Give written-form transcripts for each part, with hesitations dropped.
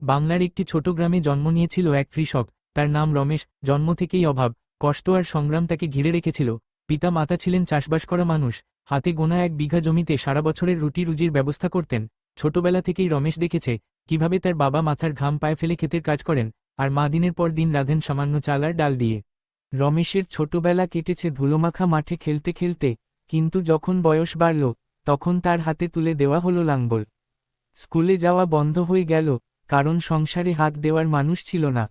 বাংলার একটি ছোট গ্রামে জন্ম নিয়েছিল এক কৃষক। তার নাম রমেশ। জন্ম থেকেই অভাব, কষ্ট আর সংগ্রাম তাকে ঘিরে রেখেছিল। পিতা মাতা ছিলেন চাষবাস করা মানুষ, হাতে গোনা 1 বিঘা জমিতে সারা বছরের রুটি রুজির ব্যবস্থা করতেন। ছোটবেলা থেকেই রমেশ দেখেছে কিভাবে তার বাবা মাথার ঘাম পায়ে ফেলে ক্ষেতের কাজ করেন, আর মা দিনের পর দিন রাঁধেন সামান্য চাল আর ডাল দিয়ে। রমেশের ছোটবেলা কেটেছে ধুলোমাখা মাঠে খেলতে খেলতে, কিন্তু যখন বয়স বাড়ল তখন তার হাতে তুলে দেওয়া হলো লাঙ্গল। স্কুলে যাওয়া বন্ধ হয়ে গেল, কারণ সংসারে হাত দেওয়ার মানুষ ছিল না।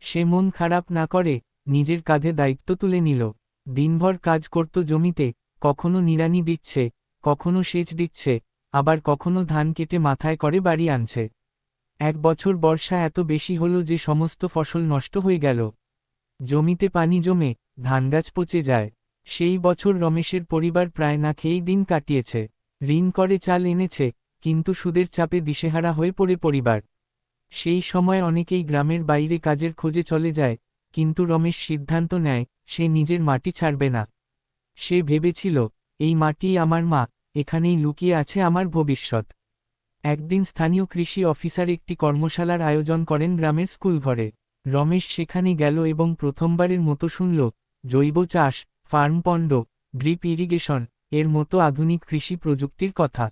সে মন খারাপ না করে নিজের কাঁধে দায়িত্ব তুলে নিল। দিনভর কাজ করত জমিতে, কখনো নিড়ানি দিচ্ছে, কখনো সেচ দিচ্ছে, আবার কখনো ধান কেটে মাথায় করে বাড়ি আনছে। 1 বছর বর্ষা এত বেশি হলো যে সমস্ত ফসল নষ্ট হয়ে গেল। জমিতে পানি জমে ধানগাছ পচে যায়। সেই বছর রমেশের পরিবার প্রায় না খেয়েই দিন কাটিয়েছে। ঋণ করে চাল এনেছে, কিন্তু সুদের চাপে দিশেহারা হয়ে পড়ে পরিবার। সেই সময় অনেকেই গ্রামের বাইরে কাজের খোঁজে চলে যায়, কিন্তু রমেশ সিদ্ধান্ত নেয় সে নিজের মাটি ছাড়বে না। সে ভেবেছিল, এই মাটিই আমার মা, এখানেই লুকিয়ে আছে আমার ভবিষ্যৎ। একদিন স্থানীয় কৃষি অফিসার একটি কর্মশালার আয়োজন করেন গ্রামের স্কুলঘরে। রমেশ সেখানে গেল এবং প্রথমবারের মতো শুনল জৈব চাষ, ফার্ম পণ্ড, ড্রিপ ইরিগেশন এর মতো আধুনিক কৃষি প্রযুক্তির কথা।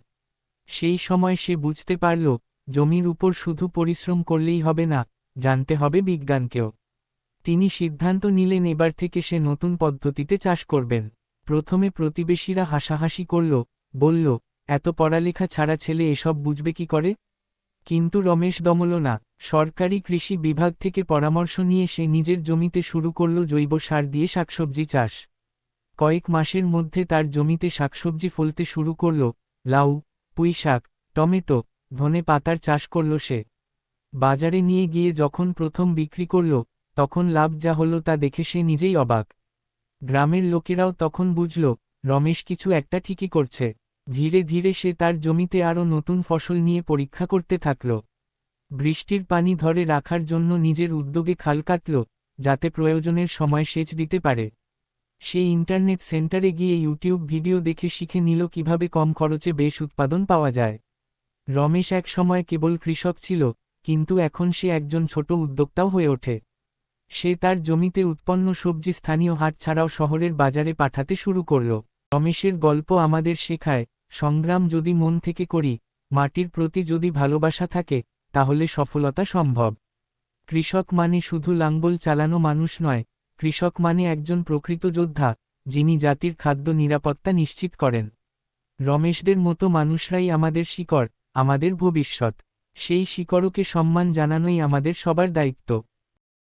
সেই সময় সে বুঝতে পারল, জমির উপর শুধু পরিশ্রম করলেই হবে না, জানতে হবে বিজ্ঞানকেও। তিনি সিদ্ধান্ত নিলেন এবার থেকে সে নতুন পদ্ধতিতে চাষ করবেন। প্রথমে প্রতিবেশীরা হাসাহাসি করল, বলল, এত পড়ালেখা ছাড়া ছেলে এসব বুঝবে কি করে? কিন্তু রমেশ দমল না। সরকারি কৃষি বিভাগ থেকে পরামর্শ নিয়ে সে নিজের জমিতে শুরু করল জৈব সার দিয়ে শাকসবজি চাষ। কয়েক মাসের মধ্যে তার জমিতে শাকসবজি ফলতে শুরু করল। লাউ, পুঁইশাক, টমেটো, ধনে পাতার চাষ করল সে। বাজারে নিয়ে গিয়ে যখন প্রথম বিক্রি করল, তখন লাভ যা হলো তা দেখে সে নিজেই অবাক। গ্রামের লোকেরাও তখন বুঝল, রমেশ কিছু একটা ঠিকই করছে। ধীরে ধীরে সে তার জমিতে আরও নতুন ফসল নিয়ে পরীক্ষা করতে থাকল। বৃষ্টির পানি ধরে রাখার জন্য নিজের উদ্যোগে খাল কাটল, যাতে প্রয়োজনের সময় সেচ দিতে পারে। সে ইন্টারনেট সেন্টারে গিয়ে ইউটিউব ভিডিও দেখে শিখে নিল কিভাবে কম খরচে বেশ উৎপাদন পাওয়া যায়। রমেশ এক সময় কেবল কৃষক ছিল, কিন্তু এখন সে একজন ছোট উদ্যোক্তাও হয়ে ওঠে। সে তার জমিতে উৎপন্ন সবজি স্থানীয় হাট ছাড়াও শহরের বাজারে পাঠাতে শুরু করল। রমেশের গল্প আমাদের শেখায়, সংগ্রাম যদি মন থেকে করি, মাটির প্রতি যদি ভালোবাসা থাকে, তাহলে সফলতা সম্ভব। কৃষক মানে শুধু লাঙ্গল চালানো মানুষ নয়, কৃষক মানে একজন প্রকৃত যোদ্ধা, যিনি জাতির খাদ্য নিরাপত্তা নিশ্চিত করেন। রমেশদের মতো মানুষরাই আমাদের শিকড়, আমাদের ভবিষ্যৎ। সেই শিকড়কে সম্মান জানানোই আমাদের সবার দায়িত্ব।